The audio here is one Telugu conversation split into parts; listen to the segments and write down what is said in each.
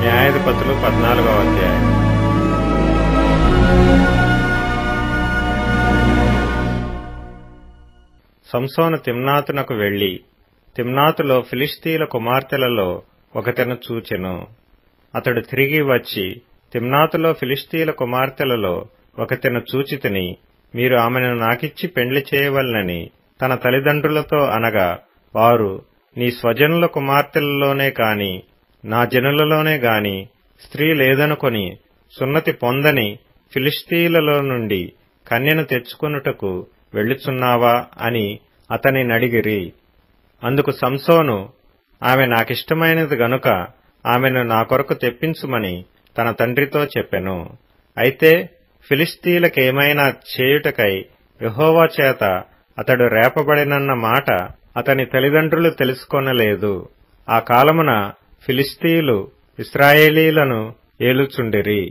న్యాయాధిపతులు 14వ అధ్యాయం. సంసోను తిమ్నాతునకు వెళ్లి తిమ్నాతులో ఫిలిష్తీయుల కుమార్తెలలో ఒకతెను చూచెను. అతడు తిరిగి వచ్చి, తిమ్నాతులో ఫిలిష్తీయుల కుమార్తెలలో ఒకతెను చూచితిని, మీరు ఆమెను నాకిచ్చి పెండ్లి చేయవలనని తన తల్లిదండ్రులతో అనగా, వారు నీ స్వజనుల కుమార్తెలలోనే కాని నా జనులలోనే గాని స్త్రీ లేదనుకొని సున్నతి పొందని ఫిలిష్తీయులలో నుండి కన్యను తెచ్చుకొనుటకు వెళ్ళుచున్నావా అని అతని నడిగిరి. అందుకు సంసోను, ఆమె నాకిష్టమైనది గనుక ఆమెను నా కొరకు తెప్పించుమని తన తండ్రితో చెప్పెను. అయితే ఫిలిష్తీయులకేమైనా చేయుటకై యెహోవా చేత అతడు రేపబడినన్న మాట అతని తల్లిదండ్రులు తెలుసుకొనలేదు. ఆ కాలమున ఫిలిష్తీయులు ఇశ్రాయేలీలను ఏలుచుండిరి.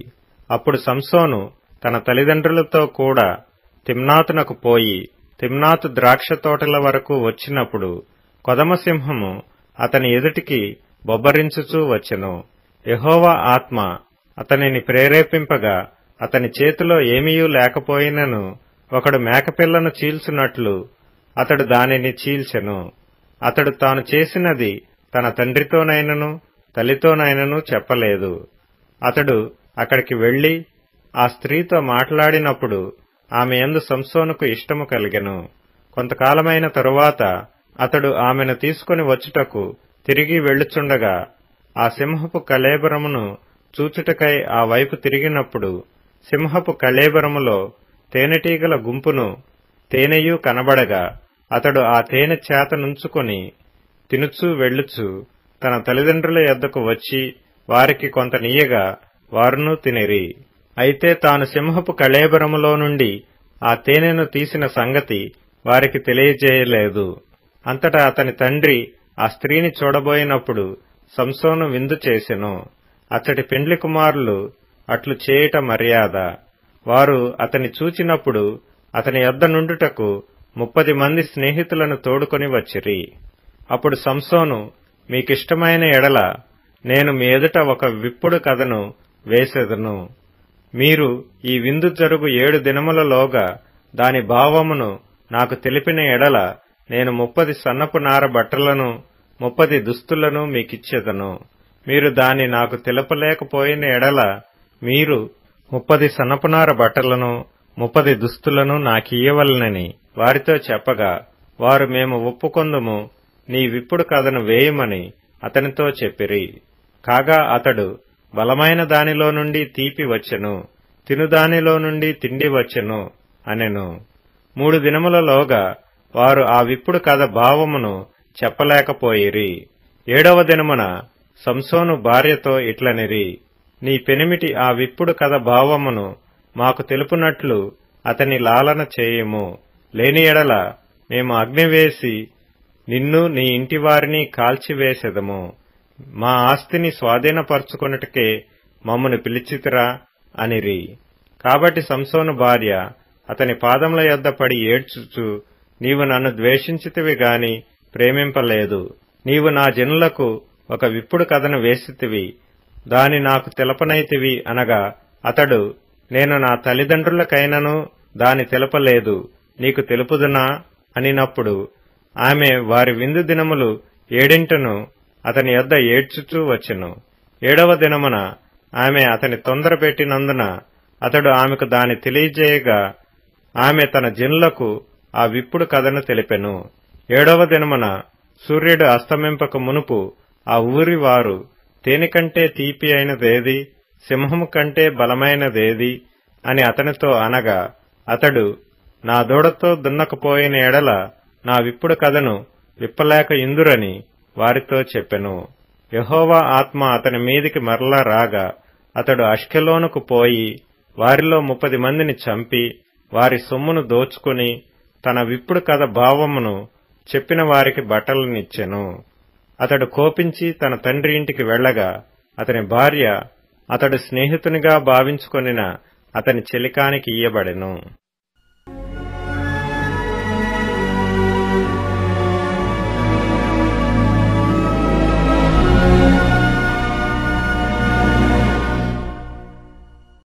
అప్పుడు సంసోను తన తల్లిదండ్రులతో కూడా తిమ్నాతునకు పోయి తిమ్నాతు ద్రాక్ష తోటల వరకు వచ్చినప్పుడు కొదమసింహము అతని ఎదుటికి బొబ్బరించుచూ వచ్చెను. యెహోవా ఆత్మ అతనిని ప్రేరేపింపగా అతని చేతిలో ఏమీయూ లేకపోయినను ఒకడు మేకపిల్లను చీల్చున్నట్లు అతడు దానిని చీల్చెను. అతడు తాను చేసినది తన తండ్రితోనైనను తల్లితోనైనను చెప్పలేదు. అతడు అక్కడికి వెళ్లి ఆ స్త్రీతో మాట్లాడినప్పుడు ఆమె యందు సంసోనుకు ఇష్టము కలిగెను. కొంతకాలమైన తరువాత అతడు ఆమెను తీసుకుని వచ్చుటకు తిరిగి వెళ్ళుచుండగా ఆ సింహపు కళేబరమును చూచుటకై ఆ వైపు తిరిగినప్పుడు సింహపు కళేబరములో తేనెటీగల గుంపును తేనెయు కనబడగా అతడు ఆ తేనె చేత నుంచుకొని తినుచూ వెళ్ళుచు తన తల్లిదండ్రుల యొద్దకు వచ్చి వారికి కొంత నీయగా వారును తినిరి. అయితే తాను సింహపు కళేబరములో నుండి ఆ తేనెను తీసిన సంగతి వారికి తెలియజేయలేదు. అంతటా అతని తండ్రి ఆ స్త్రీని చూడబోయినప్పుడు సంసోను విందు చేసెను. అతడి పెండ్లి కుమారులు అట్లు చేయుట మర్యాద. వారు అతని చూచినప్పుడు అతని యొద్ద నుండుటకు 30 మంది స్నేహితులను తోడుకొని వచ్చిరి. అప్పుడు సంసోను, మీకిష్టమైన ఎడల నేను మీ ఎదుట ఒక విప్పుడు కథను వేసెదను. మీరు ఈ విందు జరుగు 7 దినములలోగా దాని భావమును నాకు తెలిపిన ఎడల నేను 30 సన్నపు నార బట్టలను 30 దుస్తులను మీకిచ్చెదను. మీరు దాన్ని నాకు తెలుపలేకపోయిన ఎడల మీరు 30 సన్నపు నార బట్టలను 30 దుస్తులను నాకియ్యవలనని వారితో చెప్పగా వారు, మేము ఒప్పుకొందుము, నీ విప్పుడు కథను వేయమని అతనితో చెప్పిరి. కాగా అతడు, బలమైన దానిలో నుండి తీపి వచ్చెను, తినుదానిలో నుండి తిండి వచ్చెను అనెను. 3 దినములలోగా వారు ఆ విప్పుడు కథ భావమును చెప్పలేకపోయిరి. 7వ దినమున సంసోను భార్యతో ఇట్లనిరి, నీ పెనిమిటి ఆ విప్పుడు కథ భావమును మాకు తెలుపునట్లు అతని లాలన చేయుము. లేని ఎడల మేము అగ్నివేసి నిన్ను నీ ఇంటివారిని కాల్చివేసెదము. మా ఆస్తిని స్వాధీనపరచుకొనుటకే మమ్మను పిలిచితిరా అనిరి. కాబట్టి సంసోను భార్య అతని పాదముల యొద్ద పడి ఏడ్చుచు, నీవు నన్ను ద్వేషించితివి గాని ప్రేమింపలేదు. నీవు నా జనులకు ఒక విప్పుడు కథను వేసితివి, దాని నాకు తెలపనైతివి అనగా అతడు, నేను నా తల్లిదండ్రులకైనను దాని తెలపలేదు, నీకు తెలుపుదునా అనినప్పుడు ఆమె వారి విందు దినములు 7 అతని యొద్ద ఏడ్చుచూ వచ్చెను. 7వ దినమున ఆమె అతని తొందర పెట్టినందున అతడు ఆమెకు దాని తెలియజేయగా ఆమె తన జనులకు ఆ విప్పుడు కథను తెలిపెను. 7వ దినమున సూర్యుడు అస్తమింపక మునుపు ఆ ఊరి వారు, తేనె కంటే తీపి అయినదేది, సింహము కంటే బలమైనదేది అని అతనితో అనగా అతడు, నా దూడతో దున్నకపోయిన ఎడల నా విప్పుడు కథను విప్పలేక ఇందురని వారితో చెప్పెను. యెహోవా ఆత్మ అతని మీదికి మరలా రాగా అతడు అష్కెలోనుకు పోయి వారిలో 30 మందిని చంపి వారి సొమ్మును దోచుకుని తన విప్పుడు కథ భావమును చెప్పిన వారికి బట్టలనిచ్చెను. అతడు కోపించి తన తండ్రి ఇంటికి వెళ్లగా అతని భార్య అతడు స్నేహితునిగా భావించుకొనిన అతని చెలికానికి ఇయ్యబడెను.